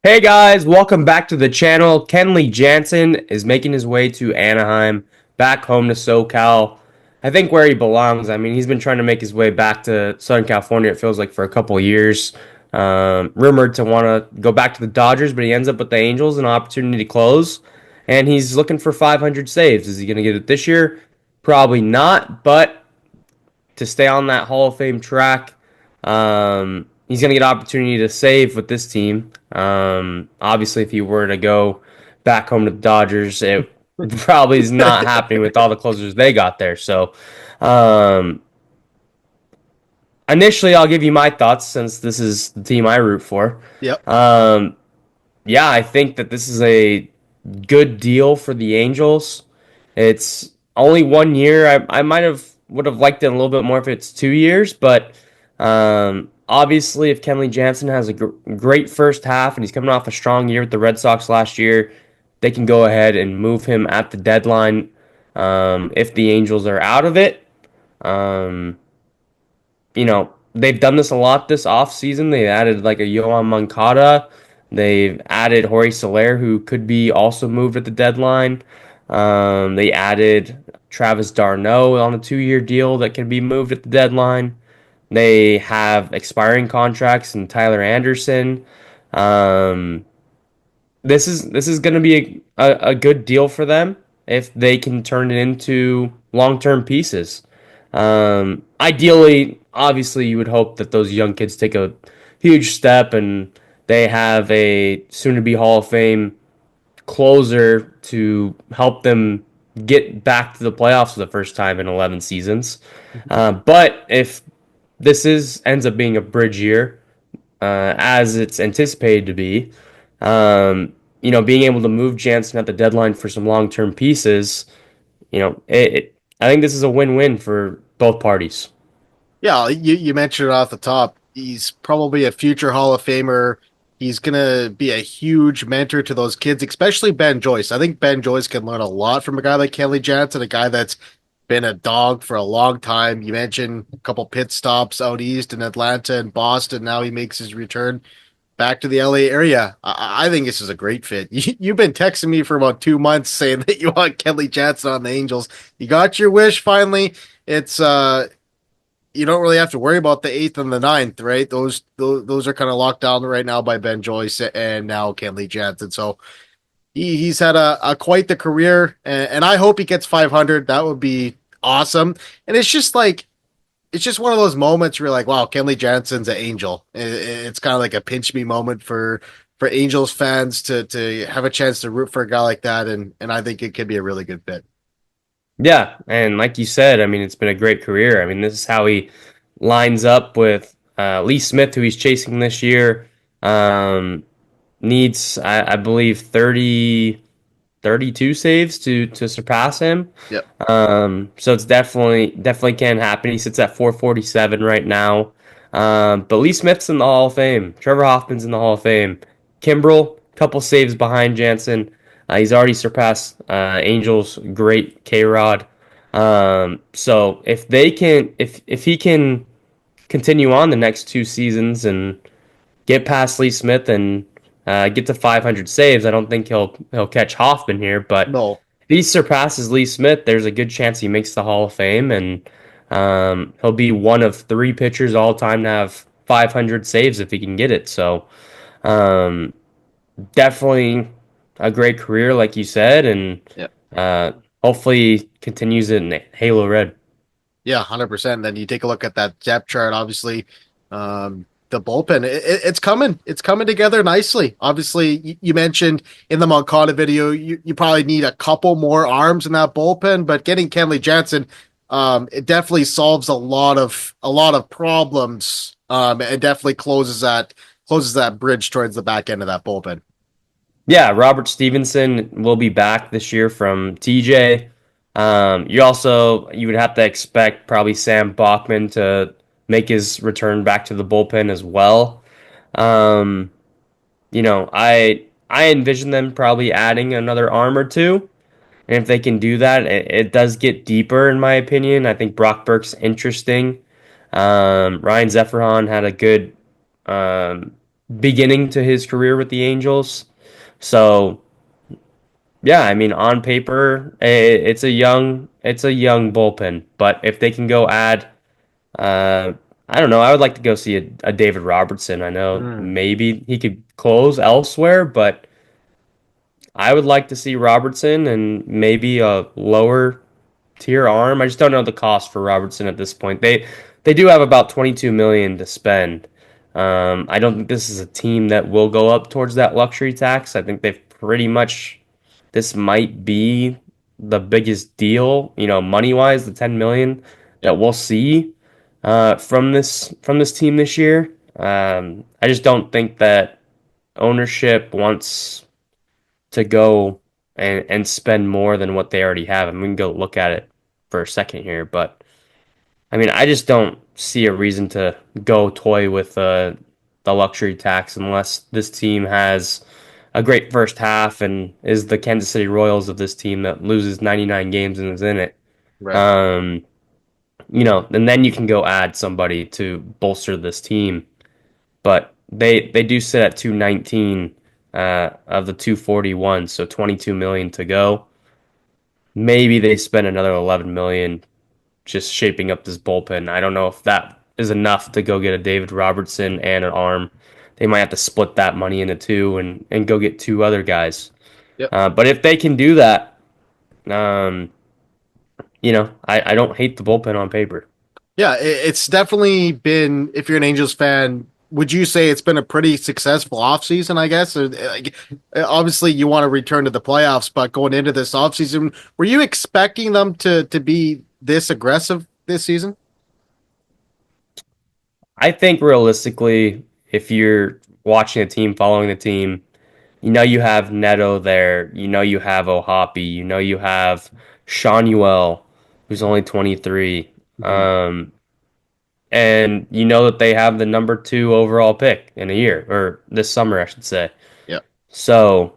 Hey guys, welcome back to the channel. Kenley Jansen is making his way to Anaheim, back home to SoCal. I think where he belongs. I mean, he's been trying to make his way back to Southern California, it feels like, for a couple of years. Rumored to want to go back to the Dodgers, but he ends up with the Angels, an opportunity to close. And he's looking for 500 saves. Is he going to get it this year? Probably not, but to stay on that Hall of Fame track. He's going to get opportunity to save with this team. Obviously, if he were to go back home to the Dodgers, it probably is not happening with all the closers they got there. So, um, initially, I'll give you my thoughts since this is the team I root for. Yep. Um, yeah, I think that this is a good deal for the Angels. It's only 1 year. I might have would have liked it a little bit more if it's 2 years, but obviously, if Kenley Jansen has a great first half and he's coming off a strong year with the Red Sox last year, they can go ahead and move him at the deadline. If the Angels are out of it, um, they've done this a lot this offseason. They added like a Yohan Moncada. They've added Jorge Soler, who could be also moved at the deadline. They added Travis d'Arnaud on a 2 year deal that can be moved at the deadline. They have expiring contracts in Tyler Anderson. Um, this is going to be a good deal for them if they can turn it into long term pieces. Ideally, obviously, you would hope that those young kids take a huge step and they have a soon to be Hall of Fame closer to help them get back to the playoffs for the first time in 11 seasons. But if this is ends up being a bridge year, as it's anticipated to be, being able to move Jansen at the deadline for some long term pieces, I think this is a win win for both parties. Yeah, you mentioned it off the top. He's probably a future Hall of Famer. He's gonna be a huge mentor to those kids, especially Ben Joyce. I think Ben Joyce can learn a lot from a guy like Kenley Jansen, a guy that's been a dog for a long time. You mentioned a couple pit stops out east in Atlanta and Boston. Now he makes his return back to the LA area. I think this is a great fit. You've been texting me for about 2 months saying that you want Kenley Jansen on the Angels. You got your wish finally. It's you don't really have to worry about the eighth and the ninth, right? Those are kind of locked down right now by Ben Joyce and now Kenley Jansen. So he's had a quite the career, and I hope he gets 500. That would be awesome. And it's just one of those moments where you're like, wow, Kenley Jansen's an angel. It's kind of like a pinch me moment for Angels fans to have a chance to root for a guy like that, and I think it could be a really good fit. Yeah, and like you said, I mean, it's been a great career. I mean, this is how he lines up with Lee Smith, who he's chasing this year. Um, needs, I believe, 32 saves to surpass him. Yep. So it's definitely can happen. He sits at 447 right now. But Lee Smith's in the Hall of Fame. Trevor Hoffman's in the Hall of Fame. Kimbrel, couple saves behind Jansen. He's already surpassed Angels' great K Rod. So if he can continue on the next 2 seasons and get past Lee Smith and get to 500 saves, I don't think he'll catch Hoffman here. But No. if he surpasses Lee Smith, there's a good chance he makes the Hall of Fame, and he'll be one of three pitchers all time to have 500 saves if he can get it. So um, definitely a great career, like you said, and Yep. uh, hopefully continues it in Halo Red. Yeah, 100%. Then you take a look at that depth chart, obviously. The bullpen, it's coming. It's coming together nicely. Obviously, you mentioned in the Moncada video, you probably need a couple more arms in that bullpen, but getting Kenley Jansen, it definitely solves a lot of problems. It definitely closes that bridge towards the back end of that bullpen. Yeah, Robert Stevenson will be back this year from TJ. You would have to expect probably Sam Bachman to make his return back to the bullpen as well. Um, I envision them probably adding another arm or two, and if they can do that, it does get deeper in my opinion. I think Brock Burke's interesting. Ryan Zephyron had a good um, beginning to his career with the Angels. So yeah, I mean, on paper, it's a young bullpen, but if they can go add, uh, I don't know, I would like to go see a David Robertson. I know Mm, maybe he could close elsewhere, but I would like to see Robertson and maybe a lower tier arm. I just don't know the cost for Robertson at this point. They do have about 22 million to spend. I don't think this is a team that will go up towards that luxury tax. I think they've pretty much this might be the biggest deal, money wise, the 10 million yep. that we'll see from this team this year. I just don't think that ownership wants to go and spend more than what they already have. And we can go look at it for a second here, but I mean, I just don't see a reason to go toy with the luxury tax unless this team has a great first half and is the Kansas City Royals of this team that loses 99 games and is in it. Right. Um, and then you can go add somebody to bolster this team. But they do sit at 219 of the 241, so 22 million to go. Maybe they spend another 11 million just shaping up this bullpen. I don't know if that is enough to go get a David Robertson and an arm. They might have to split that money into two and go get two other guys. Yep. But if they can do that, um, I don't hate the bullpen on paper. Yeah, it's definitely been, if you're an Angels fan, would you say it's been a pretty successful offseason, I guess? Or, like, obviously, you want to return to the playoffs, but going into this offseason, were you expecting them to be this aggressive this season? I think realistically, if you're watching a team, following the team, you have Neto there, you have Ohapi, you have Shanuel, who's only 23. Hmm. Um, and you know that they have the number two overall pick in a year, or this summer, I should say. Yeah. So,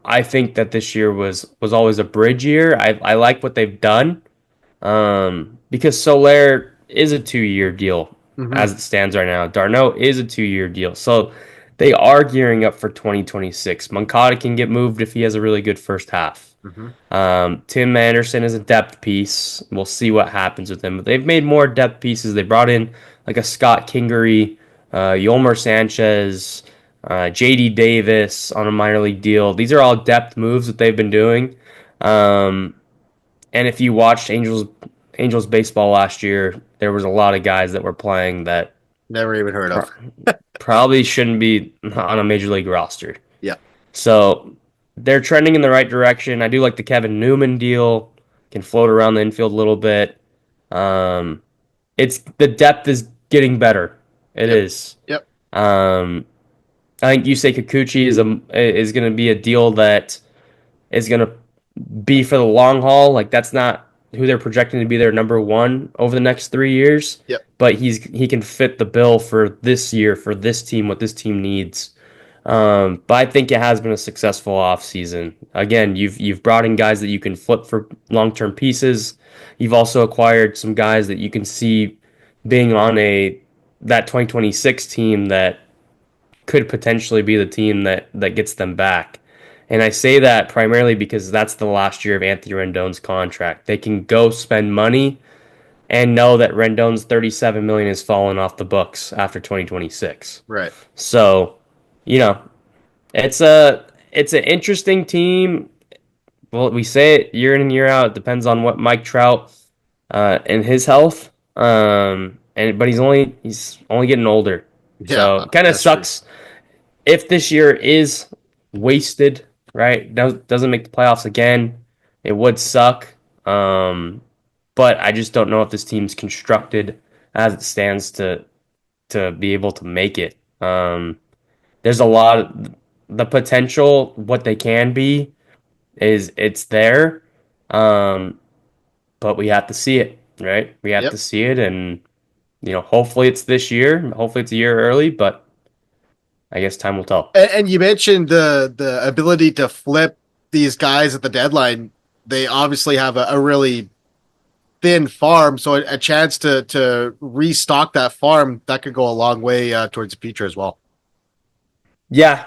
I think that this year was always a bridge year. I like what they've done. Because Soler is a 2-year deal Hmm. as it stands right now. Darno is a 2-year deal. So they are gearing up for 2026. Moncada can get moved if he has a really good first half. Hmm. Tim Anderson is a depth piece. We'll see what happens with him. But they've made more depth pieces. They brought in like a Scott Kingery, Yolmer Sanchez, JD Davis on a minor league deal. These are all depth moves that they've been doing. Um, and if you watched Angels baseball last year, there was a lot of guys that were playing that Never even heard pro- of. probably shouldn't be on a major league roster. Yeah. So they're trending in the right direction. I do like the Kevin Newman deal. Can float around the infield a little bit. Um, it's the depth is getting better. It Yep. is. Yep. Um, I think Yusei Kikuchi is going to be a deal that is going to be for the long haul. Like that's not who they're projecting to be their number one over the next 3 years. Yep. But he can fit the bill for this year for this team what this team needs. But I think it has been a successful offseason. Again, you've brought in guys that you can flip for long term pieces. You've also acquired some guys that you can see being on that 2026 team that could potentially be the team that gets them back. And I say that primarily because that's the last year of Anthony Rendon's contract. They can go spend money and know that Rendon's 37 million is falling off the books after 2026. Right. So, you know, it's an interesting team. Well, we say it year in and year out. It depends on what Mike Trout and his health. But he's only getting older. Yeah, So it kind of that's true. sucks if this year is wasted, right? Doesn't make the playoffs again, it would suck. But I just don't know if this team's constructed as it stands to be able to make it. There's a lot of the potential, what they can be is it's there. Um, but we have to see it, right? We have to Yep. see it and hopefully it's this year. Hopefully it's a year early, but I guess time will tell. And you mentioned the ability to flip these guys at the deadline. They obviously have a really thin farm, so a chance to restock that farm that could go a long way towards the future as well. Yeah.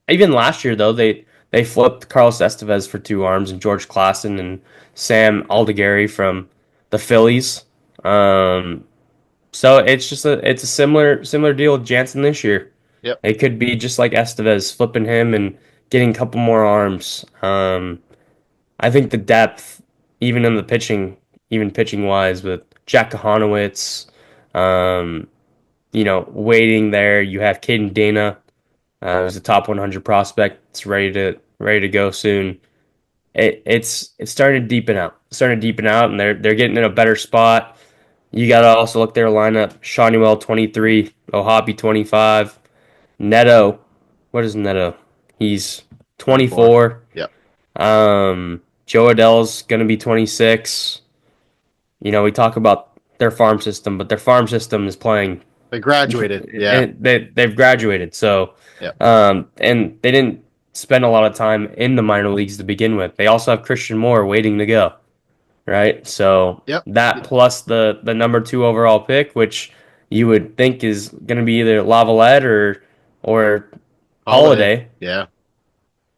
Even last year though, they flipped Carlos Estevez for two arms and George Klassen and Sam Aldegari from the Phillies. Um, so it's a similar deal with Jansen this year. Yep. It could be just like Estevez, flipping him and getting a couple more arms. I think the depth, even in the pitching, even pitching wise, with Jack Kahanowitz, um, waiting there. You have Caden Dana, who's a top 100 prospect. It's ready to go soon. It's starting to deepen out. It's starting to deepen out, and they're getting in a better spot. You got to also look their lineup: Shawnuel 23, Ohapi 25, Neto. What is Neto? He's 24. 24. Yep. Joe Adell's gonna be 26. We talk about their farm system, but their farm system is playing. They graduated. Yeah. They've graduated, so Yep. and they didn't spend a lot of time in the minor leagues to begin with. They also have Christian Moore waiting to go, right? So Yep. that plus the number two overall pick, which you would think is going to be either Lavalette or Holiday. Holiday. Yeah.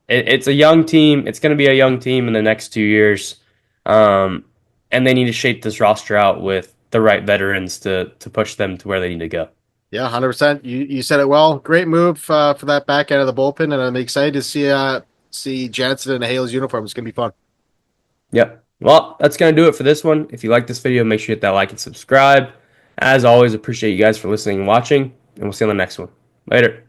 It's a young team. It's going to be a young team in the next 2 years, um, and they need to shape this roster out with the right veterans to push them to where they need to go. Yeah, 100%. You said it well. Great move for that back end of the bullpen, and I'm excited to see Jansen in a Hales uniform. It's gonna be fun. Yep. Well, that's going to do it for this one. If you like this video, make sure you hit that like and subscribe. As always, appreciate you guys for listening and watching, and we'll see you on the next one. Later.